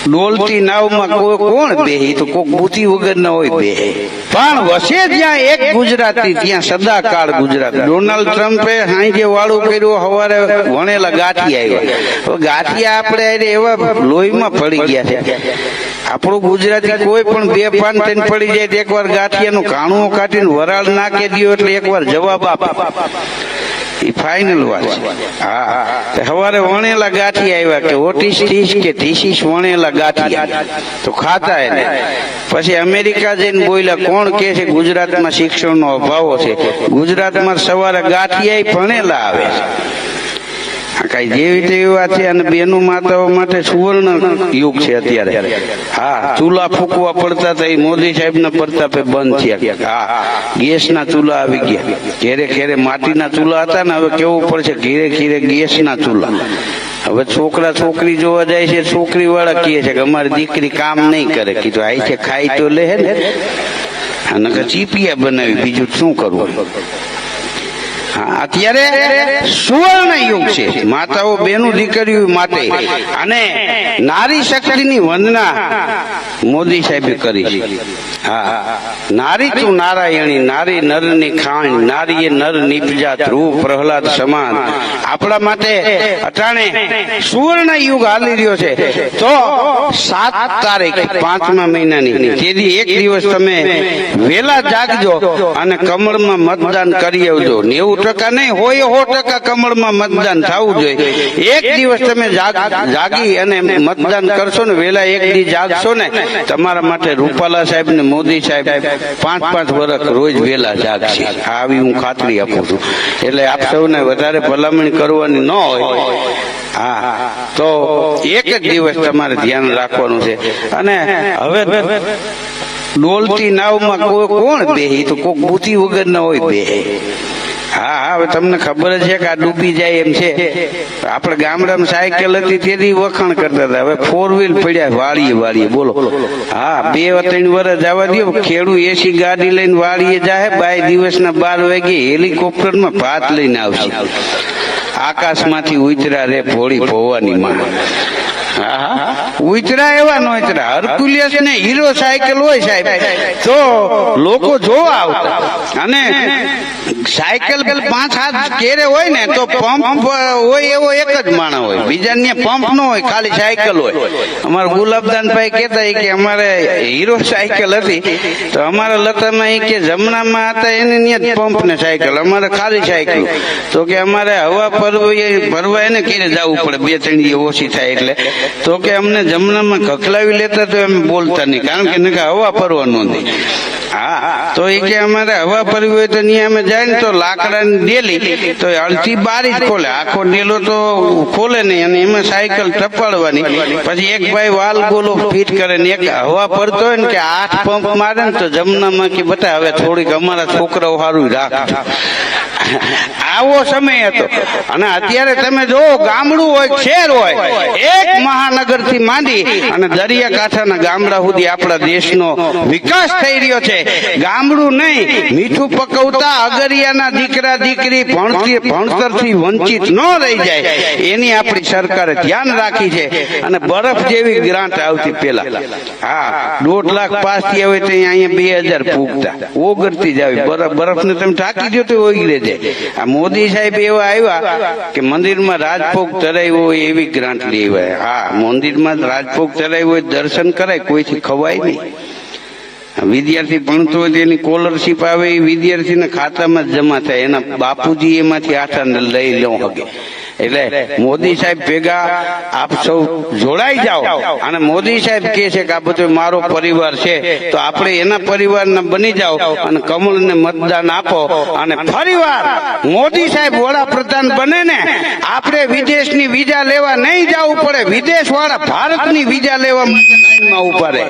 ડોલતી નાવમાં કોઈ કોણ બેહે, તો કોક બુદ્ધિ વગર ના હોય બેહે. પણ વસે જ્યાં એક ગુજરાતી ત્યાં સદાકાળ ગુજરાત. ડોનાલ્ડ ટ્રમ્પે હાંજે વાળું કર્યું, સવારે વણેલા ગાંઠિયા આવ્યા. ગાંઠિયા આપણે એવા લોહીમાં પડી ગયા છે. આપણું ગુજરાતી કોઈ પણ બે પાન થઈને પડી જાય તો એકવાર ગાંઠિયાનું કાણું કાઢીને વરાળ નાખી દો એટલે એકવાર જવાબ આપે. એ ફાઇનલ વાત છે. હા, સવારે વણેલા ગાંઠિયા આવ્યા કે ઓટીસ ટીસ કે ધીસીસ વણેલા ગાંઠિયા તો ખાતા એને. પછી અમેરિકા જઈને બોલ્યા, કોણ કે છે ગુજરાતમાં શિક્ષણનો અભાવ છે? ગુજરાતમાં સવારે ગાંઠિયા ભણેલા આવે છે. કઈ જેવી તેવી વાત છે. અને બેનો માતાઓ માટે સુવર્ણ યુગ છે અત્યારે. હા, ચૂલા ફૂકવા પડતા હતા, એ મોદી સાહેબ ના પ્રતાપે બંધ થયા. હા, ગેસ ના ચૂલા આવી ગયા. ઘેરે ઘેરે માટીના ચૂલા હતા ને, હવે કેવું પડશે ઘેરે ઘેરે ગેસ ના ચૂલા. હવે છોકરા છોકરી જોવા જાય છે, છોકરી વાળા કહે છે કે અમારી દીકરી કામ નહીં કરે. કીધું આઈ છે ખાઈ તો લે ને, અને ચીપિયા બનાવી, બીજું શું કરવું. અત્યારે સુવર્ણ યુગ છે માતાઓ બેનું દીકરીઓ માટે. અને નારી શક્તિની વંદના મોદી સાહેબે કરી છે. હા, નારી તું નારાયણી, નારી નરની ખાણ, નારી એ નર નિપજા, ધ્રુવ પ્રહલાદ સમાન. આપણા માટે અટાણે સુવર્ણ યુગ હાલી રહ્યો છે. તો 7 તારીખ 5મા મહિનાની તેથી એક દિવસ તમે વેલા જાગજો અને કમળમાં મતદાન કરી આવજો. 90% નહીં હોય, 100% કમળમાં મતદાન થવું જોઈએ. એક દિવસ તમે જાગી અને મતદાન કરશો ને, વેલા એક દી જાગશો ને, તમારા માટે રૂપાલા સાહેબ ને મોદી સાહેબ 5-5 વર્ષ રોજ વેલા જાગશે. આવી હું ખાતરી આપું છું. એટલે આપ સૌને વધારે ભલામણ કરવાની ન હોય. હા, તો એક જ દિવસ તમારે ધ્યાન રાખવાનું છે. અને હવે ડોલતી નાવમાં કોઈ કોણ બેહે, તો કોક બુદ્ધિ વગર ના હોય બેહે. હા, હવે તમને ખબર જ છે કે આ ડૂબી જાય એમ છે. આપણે ગામડામાં સાયકલ હતી તેથી વખાણ કરતા હતા. હવે 4 વ્હીલ પડ્યા વાળીએ બોલો. હા, 2-3 વર્ષ જવા દો, ખેડૂ એસી ગાડી લઈને વાળીએ જાય. 2 દિવસના 12 વાગે હેલિકોપ્ટરમાં ભાત લઈને આવશે. આકાશમાંથી ઉતરા રે ભોળી ભવાની માં. ઉતરા એવા નો ઉતરા. હરકુલિયસ ને હીરો સાયકલ હોય સાહેબ તો લોકો જોવા આવતા. અને સાયકલ 5-7 કેરે હોય ને તો પંપ હોય એવો એક જ માણસ હોય, બીજા ને પંપ ન હોય, ખાલી સાયકલ હોય. અમારા ગુલાબદાનભાઈ કહેતા કે અમારે હીરો સાયકલ હતી તો અમારા લતામાં કે જમણામાં હતા એને પંપ ને સાયકલ, અમારે ખાલી સાયકલ. તો કે અમારે હવા ભરવા એને ઘેરે જવું પડે, 2-3 ઓછી થાય એટલે. તો કે અમને જમણામાં કકલાવી લેતા તો એમ બોલતા નહીં, કારણ કે હવા ભરવાનું નથી. હા, તો એ કે અમારે હવા ભરવી હોય તો ત્યાં અમે જાય ને તો લાકડાની ડેલી તો અડધી બારી જ ખોલે, આખો ડેલો તો ખોલે નહીં. અને એમાં સાયકલ ટપાડવાની. પછી એક ભાઈ વાલ ગોલો ફિટ કરે ને એક હવા ભરતો હોય ને કે 8 પંપ મારે ને તો જમનામાં કે બતા હવે થોડીક અમારા છોકરાઓ સારું રાખજો. આવો સમય હતો. અને અત્યારે તમે જો ગામડું હોય શહેર હોય, એક મહાનગર થી માંડી અને દરિયાકાંઠાના ગામડા સુધી આપણા દેશનો વિકાસ થઈ રહ્યો છે. ગામડું નહીં, મીઠું પકવતા અગરિયાના દીકરા દીકરી ભણતરથી વંચિત ન રહી જાય એની આપણી સરકારે ધ્યાન રાખી છે. અને બરફ જેવી ગ્રાન્ટ આવતી પેલા. હા, 1.5 લાખ પાસ થયા હોય તો અહીંયા 2000 પૂગતા ઓગળતી જ આવી. બરફને તમે ઢાંકી દો તો ઓગળે જાય. આ મોદી સાહેબ એવા આવ્યા કે મંદિરમાં રાજભોગ ધરાવ્યો હોય એવી ગ્રાન્ટ લેવાય. હા, મંદિરમાં રાજભોગ ધરાવ્યો હોય દર્શન કરાય, કોઈથી ખવાય નહીં. વિદ્યાર્થી ભણતો હોય તેની સ્કોલરશીપ આવે એ વિદ્યાર્થીના ખાતામાં જ જમા થાય, એના બાપુજી એમાંથી આઠા લઈ લો શકે. એટલે મોદી સાહેબ ભેગા આપ સૌ જોડાઈ જાઓ. અને મોદી સાહેબ કહે છે કે આ બધો મારો પરિવાર છે તો આપણે એના પરિવારના બની જાઓ અને કમળને મતદાન આપો. અને ફરીવાર મોદી સાહેબ વડાપ્રધાન બને ને આપણે વિદેશની વિઝા લેવા નહીં જવું પડે, વિદેશ વાળા ભારતની વિઝા લેવા લાઈનમાં ઉભા રહે.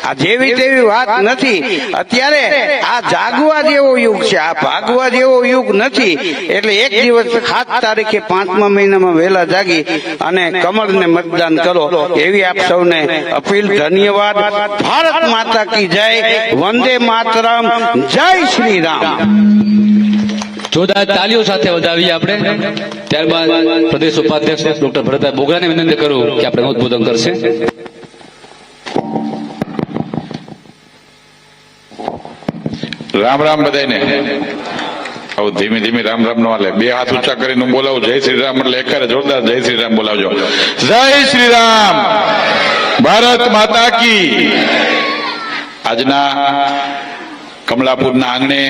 આ જેવી તેવી વાત નથી. અત્યારે આ જાગવા જેવો યુગ છે, આ ભાગવા જેવો યુગ નથી. એટલે એક દિવસ 7 તારીખે 5મા મહિનામાં વહેલા જાગી અને કમળને મતદાન કરો એવી આપ સૌને અપીલ. ધન્યવાદ. ભારત માતા કી જય. વંદે માતરમ. જય શ્રી રામ. જોરદાર તાલીઓ સાથે વધાવીએ આપણે. ત્યારબાદ પ્રદેશ ઉપાધ્યક્ષ ડોક્ટર ભરતભાઈ બોગરાને વિનંતી કરું કે આપણે ઉદ્બોધન કરશે. રામ રામ બધાને. હવે ધીમે ધીમે રામ રામ નો હાલે. બે હાથ ઊંચા કરીને હું બોલાવું જય શ્રી રામ એટલે એકારે જોરદાર જય શ્રી રામ બોલાવજો. જય શ્રી રામ. ભારત માતા કી. આજના કમલાપુરના આંગણે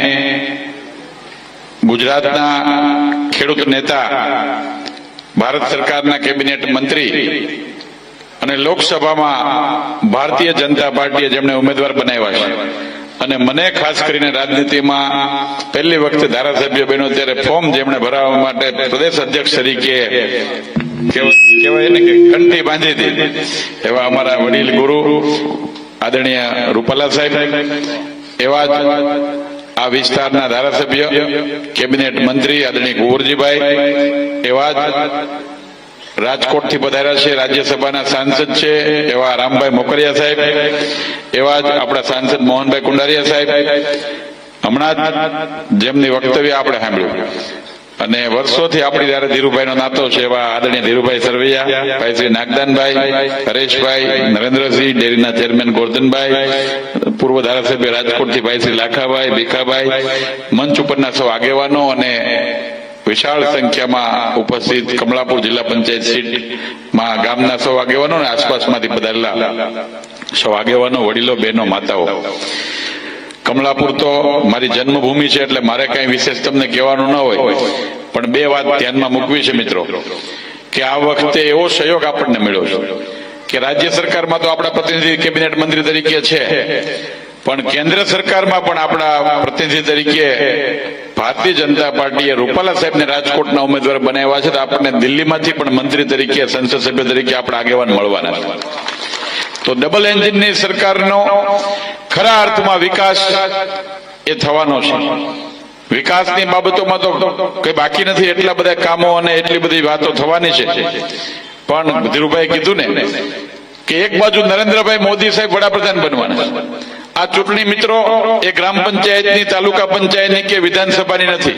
ગુજરાતના ખેડૂત નેતા, ભારત સરકારના કેબિનેટ મંત્રી અને લોકસભામાં ભારતીય જનતા પાર્ટીએ જેમણે ઉમેદવાર બનાવ્યા છે, અને મને ખાસ કરીને રાજનીતિમાં પહેલી વખતે ધારાસભ્ય બન્યો ત્યારે ફોર્મ જેમણે ભરાવવા માટે પ્રદેશ અધ્યક્ષ તરીકે કહેવાય ને કે કંઠી બાંધી હતી, એવા અમારા વડીલ ગુરુ આદરણીય રૂપાલા સાહેબ, એવા જ આ વિસ્તારના ધારાસભ્ય કેબિનેટ મંત્રી આદરણીય કુંવરજીભાઈ, એવા જ રાજકોટથી પધાર્યા છે રાજ્યસભાના સાંસદ છે એવા રામભાઈ મોકરિયા સાહેબ, એવા જ આપણા સાંસદ મોહનભાઈ કુંડારિયા સાહેબ, હમણાં જ જેમની વક્તવ્ય આપણે સાંભળ્યું, અને વર્ષોથી આપણી જયારે ધીરુભાઈનો નાતો છે એવા આદરણીય ધીરુભાઈ સરવૈયા, ભાઈ શ્રી નાગદાનભાઈ, હરેશભાઈ, નરેન્દ્રસિંહ, ડેરીના ચેરમેન ગોરધનભાઈ, પૂર્વ ધારાસભ્ય રાજકોટથી ભાઈ શ્રી લાખાભાઈ, ભીખાભાઈ, મંચ ઉપરના સૌ આગેવાનો અને વિશાળ સંખ્યામાં ઉપસ્થિત કમલાપુર જિલ્લા પંચાયત સીટમાં ગામના સૌ આગેવાનો અને આસપાસમાંથી પધારેલા સૌ આગેવાનો, વડીલો, બહેનો, માતાઓ. કમલાપુર તો મારી જન્મભૂમિ છે એટલે મારે કઈ વિશેષ તમને કહેવાનું ન હોય, પણ બે વાત ધ્યાનમાં મૂકવી છે મિત્રો, કે આ વખતે એવો સહયોગ આપણને મળ્યો છે કે રાજ્ય સરકારમાં તો આપણા પ્રતિનિધિ કેબિનેટ મંત્રી તરીકે છે, પણ કેન્દ્ર સરકારમાં પણ આપણા પ્રતિનિધિ તરીકે ભારતીય જનતા પાર્ટીએ રૂપાલા સાહેબને રાજકોટના ઉમેદવાર બનાવ્યા છે, તો આપણને દિલ્હીમાંથી પણ મંત્રી તરીકે, સંસદ સભ્ય તરીકે આપણા આગેવાન મળવાના છે. તો ડબલ એન્જિનની સરકારનો ખરા અર્થમાં વિકાસ એ થવાનો છે. વિકાસની બાબતોમાં તો કઈ બાકી નથી, એટલા બધા કામો અને એટલી બધી વાતો થવાની છે. પણ ધીરુભાઈ કીધું ને કે એક બાજુ નરેન્દ્રભાઈ મોદી સાહેબ વડાપ્રધાન બનવાના. આ ચૂંટણી મિત્રો એ ગ્રામ પંચાયતની, તાલુકા પંચાયતની કે વિધાનસભાની નથી.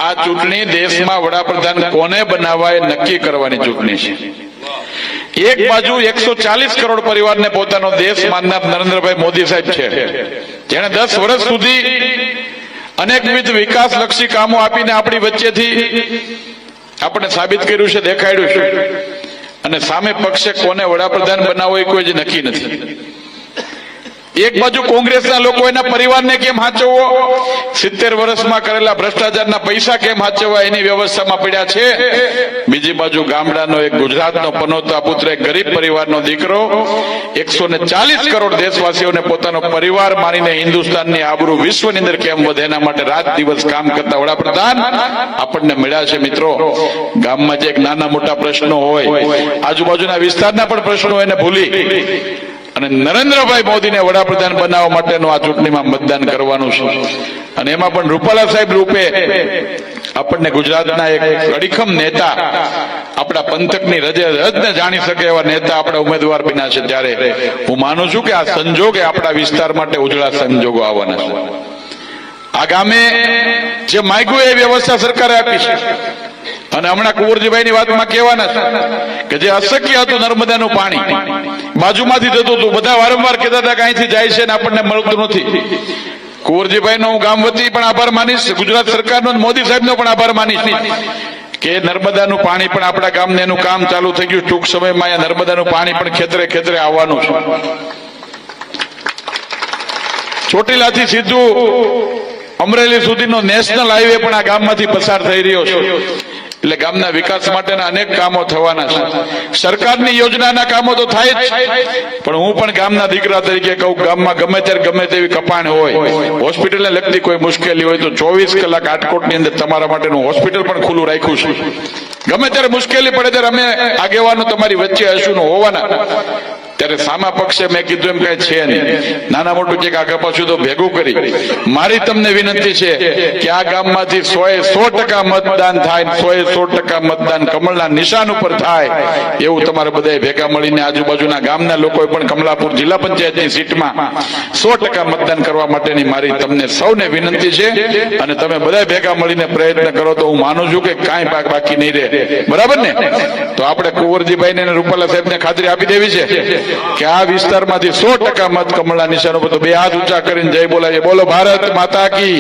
આ ચૂંટણી દેશમાં વડાપ્રધાન કોને બનાવવા એ નક્કી કરવાની ચૂંટણી છે. એક બાજુ 140 કરોડ પરિવારને પોતાનો દેશ માનનાર નરેન્દ્રભાઈ મોદી સાહેબ છે, જેણે 10 વર્ષ સુધી અનેકવિધ વિકાસલક્ષી કામો આપીને આપણી વચ્ચેથી આપણે સાબિત કર્યું છે, દેખાડ્યું છે. અને સામે પક્ષે કોને વડાપ્રધાન બનાવવો એ કોઈ જ નક્કી નથી. એક બાજુ કોંગ્રેસના લોકો એના પરિવારને કેમ હાચવવો, 70 વર્ષમાં કરેલા ભ્રષ્ટાચારના પૈસા કેમ હાચવવા એની વ્યવસ્થામાં પડ્યા છે. બીજી બાજુ ગામડાનો એક ગુજરાતનો પનોતા પુત્ર, એક ગરીબ પરિવારનો દીકરો 140 કરોડ દેશવાસીઓને પોતાનો પરિવાર માનીને હિન્દુસ્તાનની આબરૂ વિશ્વની અંદર કેમ વધે એના માટે રાત દિવસ કામ કરતા વડાપ્રધાન આપણને મળ્યા છે. મિત્રો, ગામમાં જે એક નાના મોટા પ્રશ્નો હોય, આજુબાજુના વિસ્તારના પણ પ્રશ્નો હોય એને ભૂલી અને નરેન્દ્રભાઈ મોદીને વડાપ્રધાન બનાવવા માટેનું આ ચૂંટણીમાં મતદાન કરવાનું છે. અને એમાં પણ રૂપાલા સાહેબ રૂપે આપણને ગુજરાતના એક અડીખમ નેતા, આપણા પંથકની રજને જાણી શકે એવા નેતા આપણા ઉમેદવાર બન્યા છે, ત્યારે હું માનું છું કે આ સંજોગ એ આપણા વિસ્તાર માટે ઉજળા સંજોગો આવવાના છે. આ ગામે જે માંગ્યું એ વ્યવસ્થા સરકારે આપી છે. અને હમણાં કુંવરજીભાઈની વાતમાં કહેવાના છે કે જે અશક્ય હતું નર્મદાનું પાણી બાજુમાંથી જતું હતું, બધા વારંવાર કહેતા હતા કે અહીંથી જાય છે ને આપણને મળતું નથી. કુંવરજીભાઈનો હું ગામ વતી પણ આભાર માનીશ, ગુજરાત સરકારનો, મોદી સાહેબનો પણ આભાર માનીશ કે નર્મદાનું પાણી પણ આપણા ગામને એનું કામ ચાલુ થઈ ગયું. ટૂંક સમયમાં અહીંયા નર્મદાનું પાણી પણ ખેતરે ખેતરે આવવાનું છે. ચોટીલાથી સીધું અમરેલી સુધીનો નેશનલ હાઈવે પણ આ ગામમાંથી પસાર થઈ રહ્યો છે. એટલે ગામના વિકાસ માટેના અનેક કામો થવાના છે. સરકારની યોજનાના કામો તો થાય જ, પણ હું પણ ગામના દીકરા તરીકે કહું, ગામમાં ગમે ત્યારે ગમે તેવી કપાણ હોય, હોસ્પિટલને લગતી કોઈ મુશ્કેલી હોય તો 24 કલાક રાજકોટની અંદર તમારા માટેનું હોસ્પિટલ પણ ખુલ્લું રાખ્યું છે. ગમે ત્યારે મુશ્કેલી પડે ત્યારે અમે આગેવાનો તમારી વચ્ચે હશું હોવાના. ત્યારે સામા પક્ષે મેં કીધું એમ કઈ છે નહીં, નાના મોટું જે આગળ પાછું તો ભેગું કરી મારી તમને વિનંતી છે કે આ ગામમાંથી 100% મતદાન થાય, 100% મતદાન કમળના નિશાન ઉપર થાય, એવું તમારે બધા ભેગા મળીને આજુબાજુના ગામના લોકોએ પણ કમલાપુર જિલ્લા પંચાયતની સીટમાં 100% મતદાન કરવા માટેની મારી તમને સૌને વિનંતી છે. અને તમે બધા ભેગા મળીને પ્રયત્ન કરો તો હું માનું છું કે કાંઈ બાકી નહીં રહે. બરાબર ને? તો આપણે કુંવરજીભાઈને અને રૂપાલા સાહેબને ખાતરી આપી દેવી છે કે આ વિસ્તારમાંથી 100% મત કમળના નિશાન ઉપર તો બે હાથ ઊંચા કરીને જય બોલાય. બોલો ભારત માતા કી.